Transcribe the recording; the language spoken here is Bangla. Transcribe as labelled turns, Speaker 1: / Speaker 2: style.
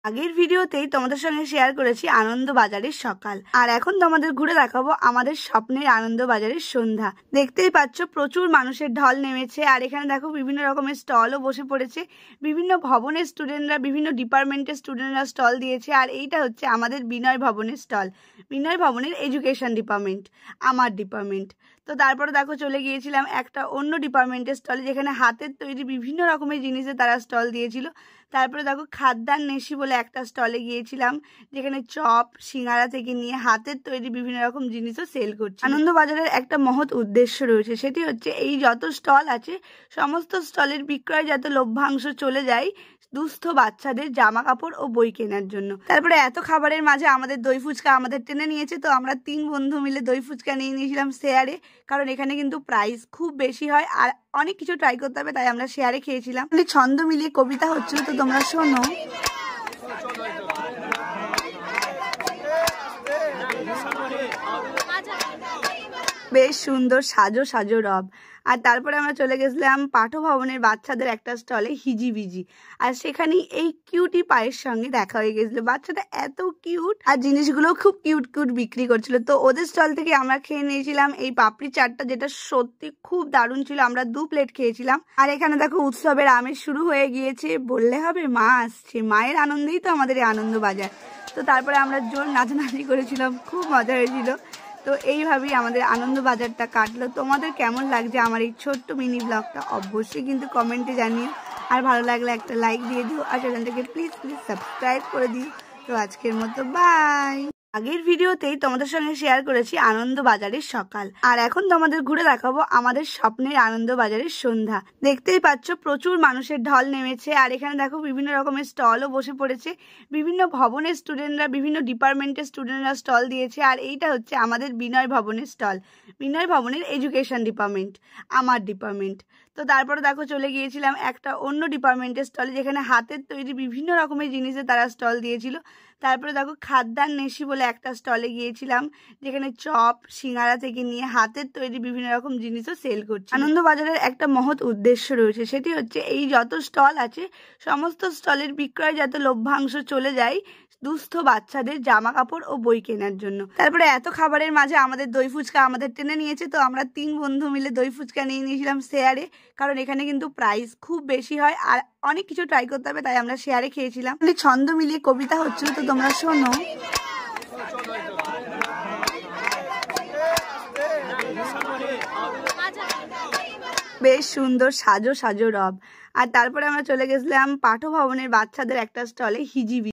Speaker 1: আগের ভিডিওতেই তোমাদের সঙ্গে শেয়ার করেছি আনন্দবাজারের সকাল, আর এখন তোমাদের ঘুরে দেখাবো আমাদের স্বপ্নের আনন্দবাজারের সন্ধ্যা। দেখতেই পাচ্ছ প্রচুর মানুষের ঢল নেমেছে, আর এখানে দেখো বিভিন্ন রকমের স্টলও বসে পড়েছে। বিভিন্ন ভবনের স্টুডেন্টরা, বিভিন্ন ডিপার্টমেন্টের স্টুডেন্টরা স্টল দিয়েছে। আর এইটা হচ্ছে আমাদের বিনয় ভবনের স্টল, বিনয় ভবনের এডুকেশন ডিপার্টমেন্ট, আমার ডিপার্টমেন্ট। তো তারপরে দেখো চলে গিয়েছিলাম একটা অন্য ডিপার্টমেন্টের স্টলে, যেখানে হাতের তৈরি বিভিন্ন রকমের জিনিসে তারা স্টল দিয়েছিল। তারপরে দেখো খাদ্যান নেশি বলে একটা স্টলে গিয়েছিলাম, যেখানে চপ সিঙ্গারা থেকে নিয়ে হাতের তৈরি বিভিন্ন রকম জিনিসও সেল করছে। আনন্দবাজারের একটা মহৎ উদ্দেশ্য রয়েছে, সেটি হচ্ছে এই যত স্টল আছে সমস্ত স্টলের বিক্রয় যাতে লভ্যাংশ চলে যায় দুস্থ বাচ্চাদের জামা কাপড় ও বই কেনার জন্য। তারপরে এত খাবারের মাঝে আমাদের দই ফুচকা আমাদের টেনে নিয়েছে, তো আমরা 3 বন্ধু মিলে দই ফুচকা নিয়ে নিয়েছিলাম শেয়ারে, কারণ এখানে কিন্তু প্রাইস খুব বেশি হয় আর অনেক কিছু ট্রাই করতে হবে, তাই আমরা শেয়ারে খেয়েছিলাম। ছন্দ মিলিয়ে কবিতা হচ্ছিল, তো তোমরা শোনো। বেশ সুন্দর সাজো সাজো রব। আর তারপরে আমরা চলে গেছিলাম পাঠভবনের বাচ্চাদের একটা স্টলে হিজিবিজি, আর সেখানে এই কিউটি পায়ের সঙ্গে দেখা হয়ে গেছিল। বাচ্চাটা এত কিউট, আর জিনিসগুলো খুব কিউট কিউট বিক্রি করছিল। তো ওদের স্টল থেকে আমরা খেয়ে নিয়েছিলাম এই পাপড়ি চাটটা, যেটা সত্যি খুব দারুণ ছিল। আমরা 2 প্লেট খেয়েছিলাম। আর এখানে দেখো উৎসবের আমেজ শুরু হয়ে গিয়েছে, বললে হবে মা আসছে, মায়ের আনন্দেই তো আমাদের এই আনন্দবাজার। তো তারপরে আমরা জোর নাচানাচি করেছিলাম, খুব মজা হয়েছিল। তো এইভাবেই আমাদের আনন্দবাজারটা কাটলো। তোমাদের কেমন লাগছে আমার এই ছোট্ট মিনি ব্লগটা অবশ্যই কিন্তু কমেন্টে জানিও, আর ভালো লাগলে একটা লাইক দিয়ে দিও, আর চ্যানেলটাকে প্লিজ সাবস্ক্রাইব করে দিও। তো আজকের মতো বাই। আগের ভিডিওতেই তোমাদের সঙ্গে শেয়ার করেছি আনন্দবাজারের সকাল, আর এখন তোমাদের ঘুরে দেখাবো আমাদের স্বপ্নের আনন্দবাজারের সন্ধ্যা। দেখতেই পাচ্ছ প্রচুর মানুষের ঢল নেমেছে, আর এখানে দেখো বিভিন্ন রকমের স্টলও বসে পড়েছে। বিভিন্ন ভবনের স্টুডেন্টরা, বিভিন্ন ডিপার্টমেন্টের স্টুডেন্টরা স্টল দিয়েছে। আর এইটা হচ্ছে আমাদের বিনয় ভবনের স্টল, বিনয় ভবনের এডুকেশন ডিপার্টমেন্ট, আমার ডিপার্টমেন্ট। তো তারপরে দেখো চলে গিয়েছিলাম একটা অন্য ডিপার্টমেন্টের স্টলে, যেখানে হাতের তৈরি বিভিন্ন রকমের জিনিসে তারা স্টল দিয়েছিল। তারপরে দেখো খাদ্যান নেশি বলে একটা স্টলে গিয়েছিলাম, যেখানে চপ সিঙ্গারা থেকে নিয়ে হাতের তৈরি বিভিন্ন রকম জিনিসও সেল করছে। আনন্দবাজারের একটা মহৎ উদ্দেশ্য রয়েছে, সেটি হচ্ছে এই যত স্টল আছে সমস্ত স্টলের বিক্রয় যাতে লভ্যাংশ চলে যায় দুস্থ বাচ্চাদের জামা কাপড় ও বই কেনার জন্য। তারপরে এত খাবারের মাঝে আমাদের দই ফুচকা আমাদের টেনে নিয়েছে, তো আমরা 3 বন্ধু মিলে দই ফুচকা নিয়ে নিয়েছিলাম শেয়ারে, কারণ এখানে কিন্তু প্রাইস খুব বেশি হয় আর অনেক কিছু ট্রাই করতে হবে, তাই আমরা শেয়ারে খেয়েছিলাম। ছন্দ মিলিয়ে কবিতা হচ্ছিল, তো তোমরা শোনো। বেশ সুন্দর সাজো সাজো রব। আর তারপরে আমরা চলে গেছিলাম পাঠভবনের বাচ্চাদের একটা স্টলে হিজিবিজি।